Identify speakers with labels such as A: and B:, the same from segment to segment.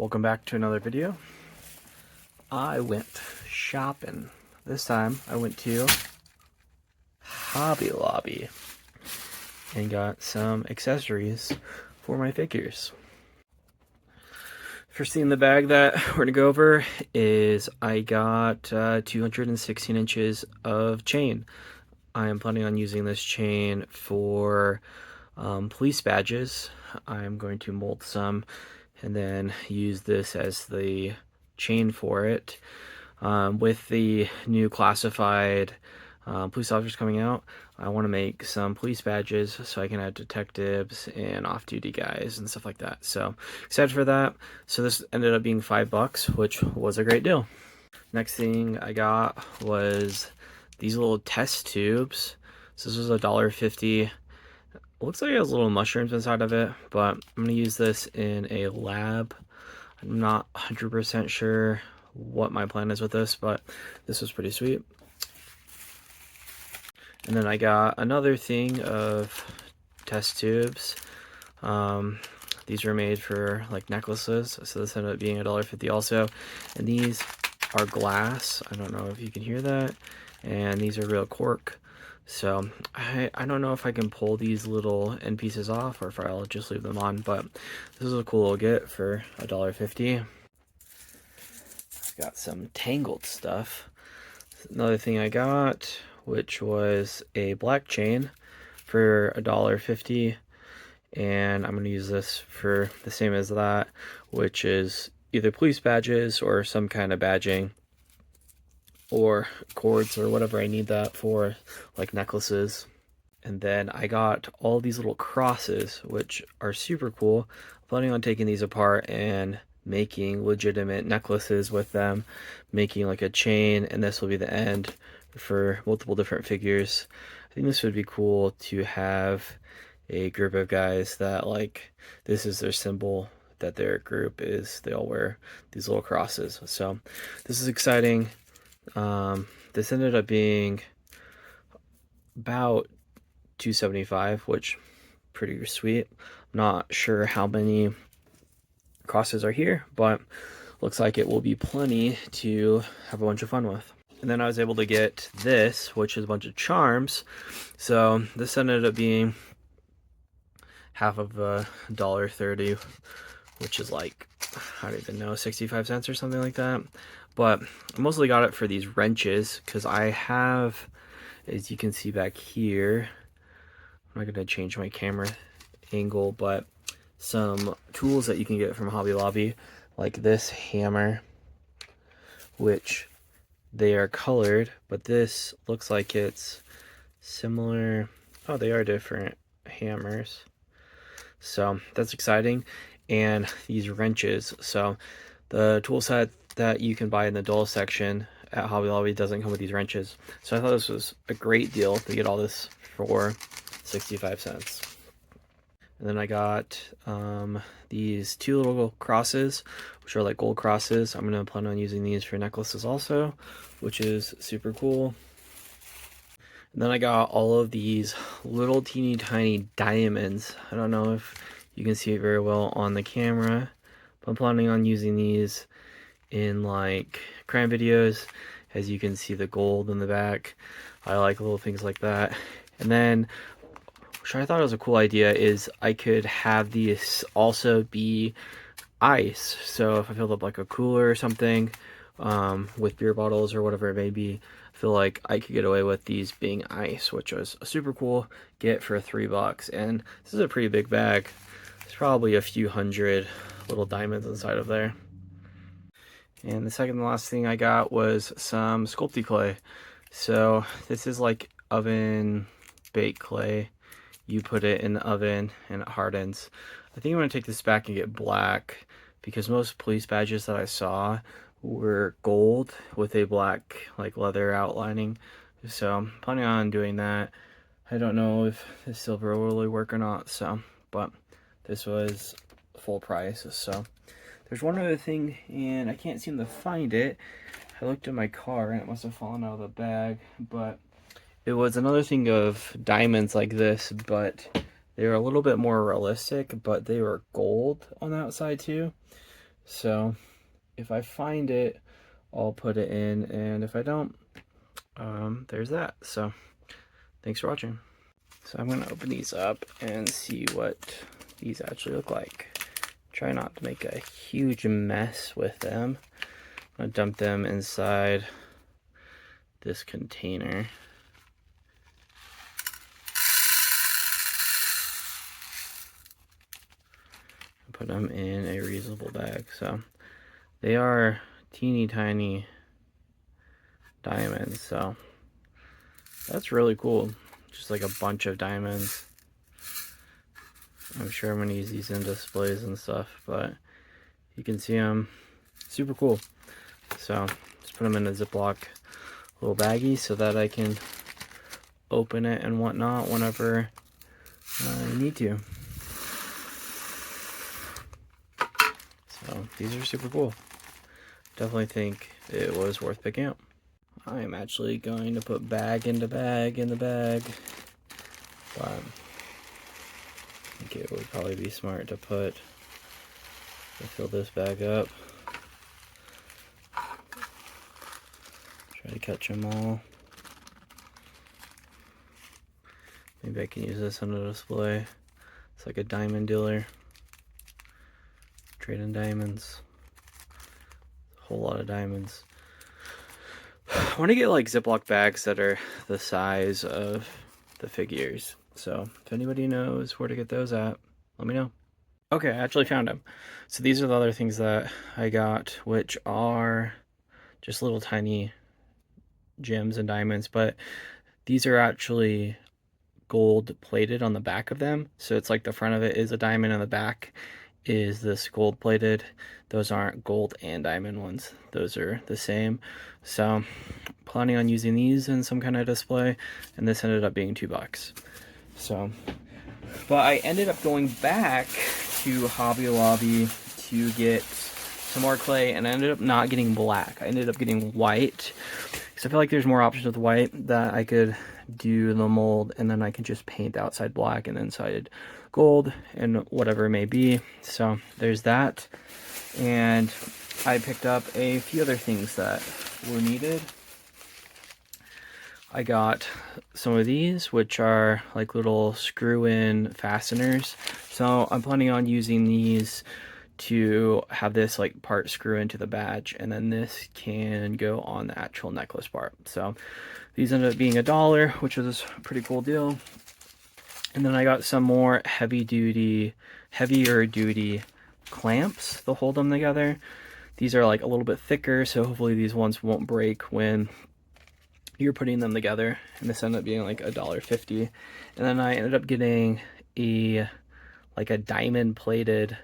A: Welcome back to another video. I went shopping. This time I went to Hobby Lobby and got some accessories for my figures. First thing in the bag that we're gonna go over is I got 216 inches of chain. I am planning on using this chain for police badges. I'm going to mold some and then use this as the chain for it. With the new classified police officers coming out, I want to make some police badges so I can add detectives and off-duty guys and stuff like that. So excited for that. So this ended up being $5, which was a great deal. Next thing I got was these little test tubes. So this was $1.50. Looks like it has little mushrooms inside of it, but I'm gonna use this in a lab. I'm not 100% sure what my plan is with this, but this was pretty sweet. And then I got another thing of test tubes. These were made for like necklaces, so this ended up being $1.50 also. And these are glass. I don't know if you can hear that. And these are real cork. So I don't know if I can pull these little end pieces off or if I'll just leave them on, but this is a cool little get for $1.50. Got some Tangled stuff. Another thing I got, which was a black chain for $1.50, and I'm going to use this for the same as that, which is either police badges or some kind of badging, or cords or whatever I need that for, like necklaces. And then I got all these little crosses, which are super cool. I'm planning on taking these apart and making legitimate necklaces with them, making like a chain, and this will be the end for multiple different figures. I think this would be cool to have a group of guys that, like, this is their symbol, that their group is, they all wear these little crosses. So this is exciting. This ended up being about $2.75, which pretty sweet. I'm not sure how many crosses are here, but looks like it will be plenty to have a bunch of fun with. And then I was able to get this, which is a bunch of charms. So this ended up being half of $1.30, which is like, I don't even know, 65 cents or something like that. But I mostly got it for these wrenches because I have, as you can see back here, I'm not going to change my camera angle, but some tools that you can get from Hobby Lobby, like this hammer, which they are colored, but this looks like it's similar. Oh, they are different hammers. So that's exciting. And these wrenches. So the tool set that you can buy in the dull section at Hobby Lobby doesn't come with these wrenches. So I thought this was a great deal to get all this for 65 cents. And then I got these two little crosses, which are like gold crosses. I'm going to plan on using these for necklaces also, which is super cool. And then I got all of these little teeny tiny diamonds. I don't know if you can see it very well on the camera, but I'm planning on using these in like crime videos. As you can see the gold in the back. I like little things like that. And then, which I thought was a cool idea, is I could have these also be ice. So if I filled up like a cooler or something with beer bottles or whatever it may be, I feel like I could get away with these being ice, which was a super cool get for $3. And this is a pretty big bag. There's probably a few hundred little diamonds inside of there. And the second and last thing I got was some Sculpey clay. So this is like oven baked clay. You put it in the oven and it hardens. I think I'm going to take this back and get black, because most police badges that I saw were gold with a black like leather outlining. So I'm planning on doing that. I don't know if the silver will really work or not, so, but this was full price. So there's one other thing, and I can't seem to find it. I looked in my car and it must have fallen out of the bag, but it was another thing of diamonds like this, but they were a little bit more realistic, but they were gold on the outside too. So if I find it, I'll put it in, and if I don't, there's that. So thanks for watching. So I'm gonna open these up and see what these actually look like. Try not to make a huge mess with them. I'm gonna dump them inside this container. Put them in a reasonable bag. So they are teeny tiny diamonds, so that's really cool. Just like a bunch of diamonds. I'm sure I'm gonna use these in displays and stuff, but you can see them. Super cool. So just put them in a Ziploc little baggie so that I can open it and whatnot whenever I need to. So these are super cool. Definitely think it was worth picking up. I am actually going to put bag into bag in the bag, but I think it would probably be smart to fill this bag up. Try to catch them all. Maybe I can use this on a display. It's like a diamond dealer. Trading diamonds. A whole lot of diamonds. I want to get like Ziploc bags that are the size of the figures. So if anybody knows where to get those at, let me know. Okay, I actually found them. So these are the other things that I got, which are just little tiny gems and diamonds, but these are actually gold plated on the back of them. So it's like the front of it is a diamond and the back is this gold plated. Those aren't gold and diamond ones. Those are the same. So planning on using these in some kind of display, and this ended up being $2. So, but I ended up going back to Hobby Lobby to get some more clay, and I ended up not getting black. I ended up getting white because I feel like there's more options with white that I could do the mold, and then I can just paint the outside black and the inside gold and whatever it may be. So there's that, and I picked up a few other things that were needed. I got some of these, which are like little screw-in fasteners. So I'm planning on using these to have this like part screw into the badge, and then this can go on the actual necklace part. So these ended up being $1, which was a pretty cool deal. And then I got some more heavier duty clamps to hold them together. These are like a little bit thicker, so hopefully these ones won't break when you're putting them together. And this ended up being like $1.50. And then I ended up getting a diamond plated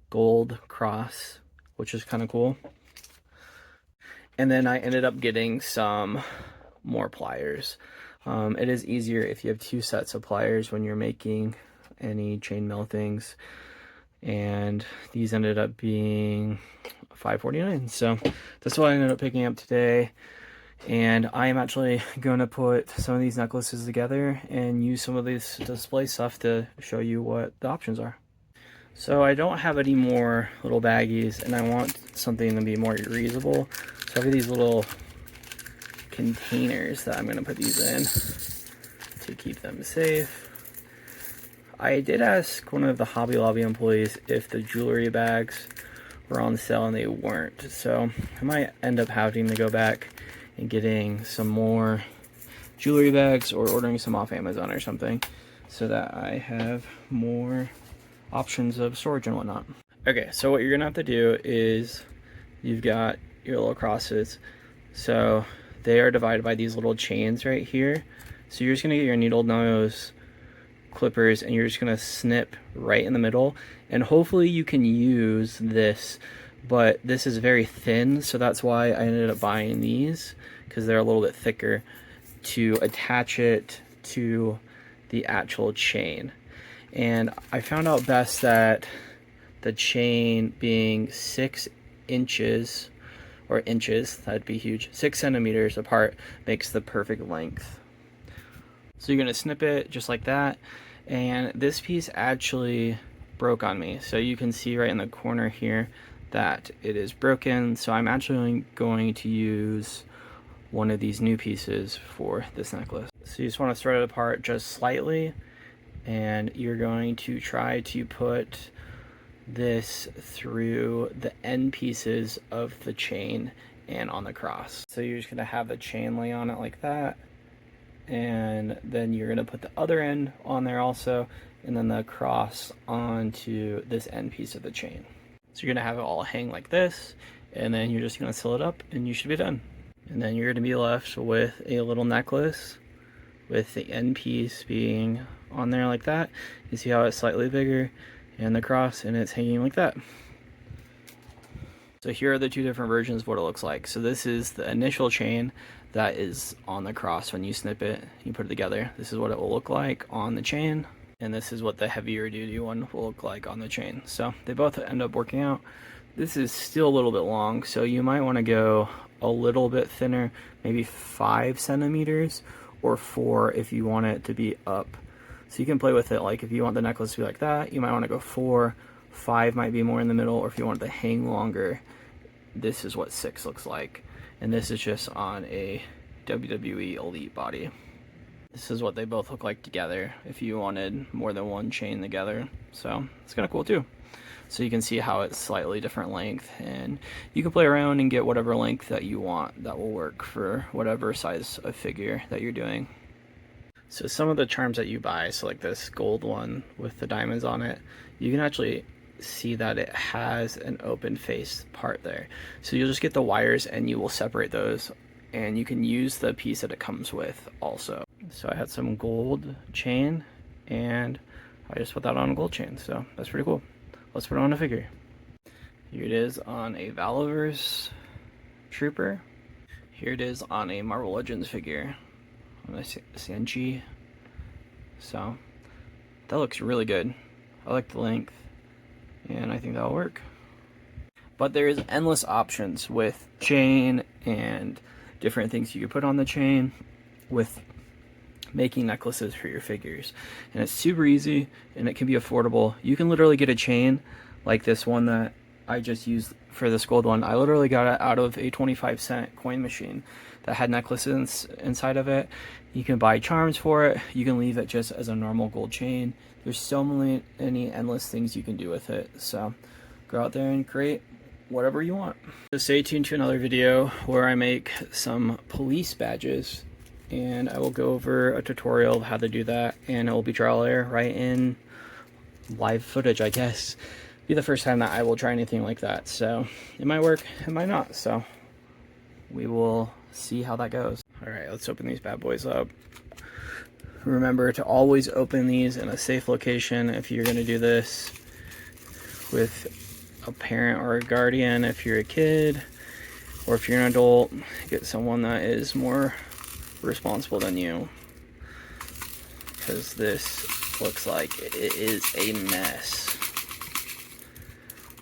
A: gold cross, which is kind of cool. And then I ended up getting some more pliers. It is easier if you have 2 sets of pliers when you're making any chainmail things, and these ended up being $5.49. So that's what I ended up picking up today, and I am actually going to put some of these necklaces together and use some of this display stuff to show you what the options are. So I don't have any more little baggies, and I want something to be more reusable. So I have these little containers that I'm going to put these in to keep them safe. I did ask one of the Hobby Lobby employees if the jewelry bags were on sale, and they weren't. So I might end up having to go back and getting some more jewelry bags or ordering some off Amazon or something so that I have more options of storage and whatnot. Okay, so what you're gonna have to do is you've got your little crosses. So they are divided by these little chains right here. So you're just gonna get your needle nose clippers and you're just gonna snip right in the middle, and hopefully you can use this, but this is very thin, so that's why I ended up buying these, because they're a little bit thicker, to attach it to the actual chain. And I found out best that the chain being 6 inches, or inches, that'd be huge, 6 centimeters apart makes the perfect length. So you're gonna snip it just like that, and this piece actually broke on me. So you can see right in the corner here that it is broken. So I'm actually going to use one of these new pieces for this necklace. So you just want to thread it apart just slightly, and you're going to try to put this through the end pieces of the chain and on the cross. So you're just going to have the chain lay on it like that, and then you're going to put the other end on there also, and then the cross onto this end piece of the chain. So you're going to have it all hang like this, and then you're just going to seal it up and you should be done. And then you're going to be left with a little necklace with the end piece being on there like that. You see how it's slightly bigger, and the cross, and it's hanging like that. So here are the two different versions of what it looks like. So this is the initial chain that is on the cross. When you snip it, you put it together. This is what it will look like on the chain, and this is what the heavier duty one will look like on the chain. So they both end up working out. This is still a little bit long, so you might want to go a little bit thinner, maybe 5 centimeters or 4 if you want it to be up. So you can play with it, like if you want the necklace to be like that, you might want to go 4, 5 might be more in the middle, or if you want it to hang longer, this is what 6 looks like. And this is just on a WWE Elite body. This is what they both look like together if you wanted more than one chain together. So it's kind of cool too. So you can see how it's slightly different length, and you can play around and get whatever length that you want that will work for whatever size of figure that you're doing. So some of the charms that you buy, so like this gold one with the diamonds on it, you can actually see that it has an open face part there. So you'll just get the wires and you will separate those, and you can use the piece that it comes with also. So I had some gold chain, and I just put that on a gold chain, so that's pretty cool. Let's put it on a figure. Here it is on a Valaverse Trooper. Here it is on a Marvel Legends figure, on a Sanji. So that looks really good. I like the length, and I think that'll work. But there is endless options with chain and different things you can put on the chain with making necklaces for your figures, and it's super easy and it can be affordable. You can literally get a chain like this one that I just used for this gold one. I literally got it out of a 25-cent coin machine that had necklaces inside of it. You can buy charms for it. You can leave it just as a normal gold chain. There's so many endless things you can do with it. So go out there and create whatever you want. So stay tuned to another video where I make some police badges, and I will go over a tutorial of how to do that, and it will be trial error right in live footage, I guess. Be the first time that I will try anything like that, so it might work, it might not, so we will see how that goes. All right, let's open these bad boys up. Remember to always open these in a safe location if you're going to do this with a parent or a guardian. If you're a kid, or if you're an adult, get someone that is more responsible than you, because this looks like it is a mess.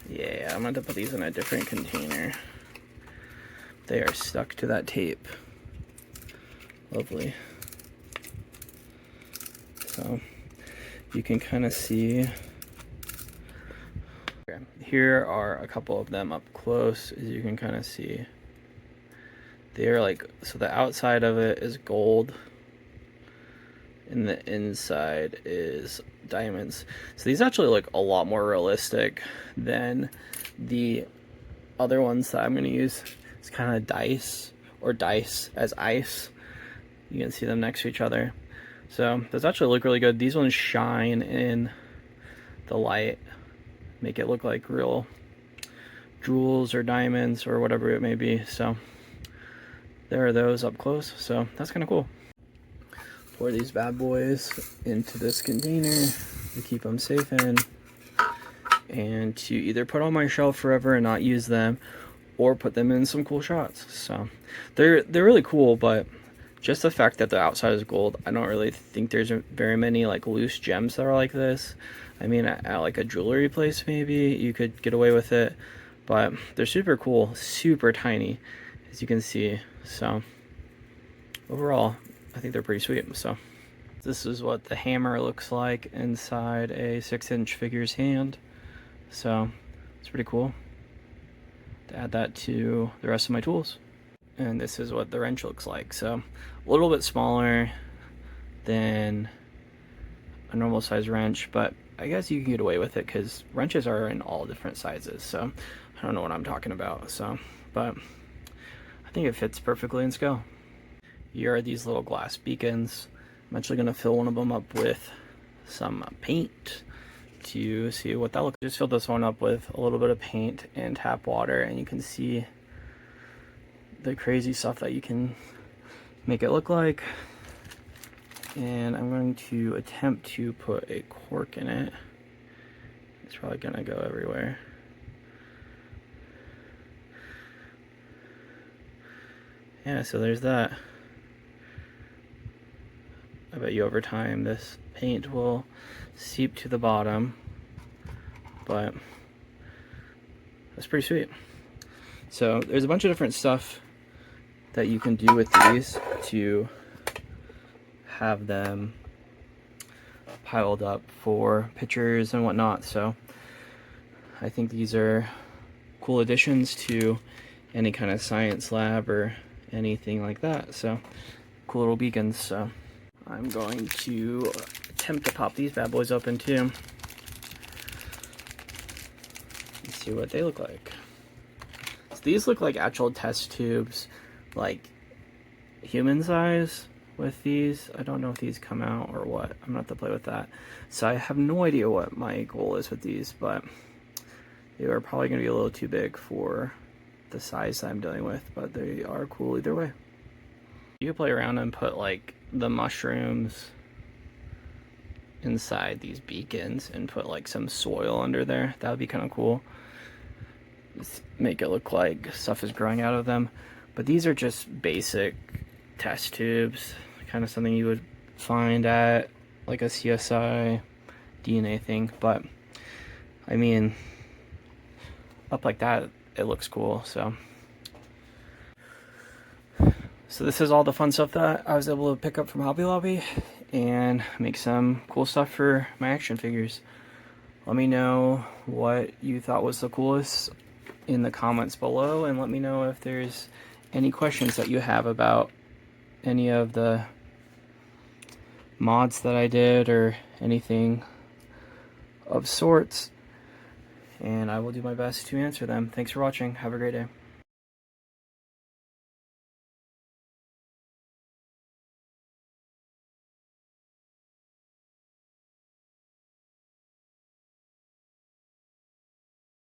A: Yeah, I'm going to put these in a different container. They are stuck to that tape. Lovely. So you can kind of see. Okay, here are a couple of them up close, as you can kind of see. They're like, so the outside of it is gold and the inside is diamonds. So these actually look a lot more realistic than the other ones that I'm going to use. It's kind of dice, or dice as ice. You can see them next to each other. So those actually look really good. These ones shine in the light, make it look like real jewels or diamonds or whatever it may be. So there are those up close, so that's kind of cool. Pour these bad boys into this container to keep them safe in, and to either put on my shelf forever and not use them, or put them in some cool shots. So they're really cool, but just the fact that the outside is gold, I don't really think there's very many like loose gems that are like this. I mean, at like a jewelry place maybe you could get away with it, but they're super cool, super tiny, as you can see. So overall, I think they're pretty sweet. So This is what the hammer looks like inside a 6-inch figure's hand. So it's pretty cool to add that to the rest of my tools. And this is what the wrench looks like. So a little bit smaller than a normal size wrench, but I guess you can get away with it because wrenches are in all different sizes. So I don't know what I'm talking about. But I think it fits perfectly in scale. Here are these little glass beacons. I'm actually gonna fill one of them up with some paint to see what that looks like. Just fill this one up with a little bit of paint and tap water, and you can see the crazy stuff that you can make it look like. And I'm going to attempt to put a cork in it. It's probably gonna go everywhere. Yeah, so there's that. I bet you over time this paint will seep to the bottom, but that's pretty sweet. So there's a bunch of different stuff that you can do with these to have them piled up for pictures and whatnot. So I think these are cool additions to any kind of science lab or anything like that. So cool little beacons. So I'm going to attempt to pop these bad boys open too and see what they look like. So these look like actual test tubes, like human size with these. I don't know if these come out or what. I'm gonna have to play with that. So I have no idea what my goal is with these, but they are probably gonna be a little too big for the size I'm dealing with, but they are cool either way. You can play around and put like the mushrooms inside these beacons and put like some soil under there. That would be kind of cool. Just make it look like stuff is growing out of them. But these are just basic test tubes, kind of something you would find at like a CSI DNA thing. But I mean, up like that, it looks cool. So this is all the fun stuff that I was able to pick up from Hobby Lobby and make some cool stuff for my action figures. Let me know what you thought was the coolest in the comments below, and let me know if there's any questions that you have about any of the mods that I did or anything of sorts, and I will do my best to answer them. Thanks for watching. Have a great day.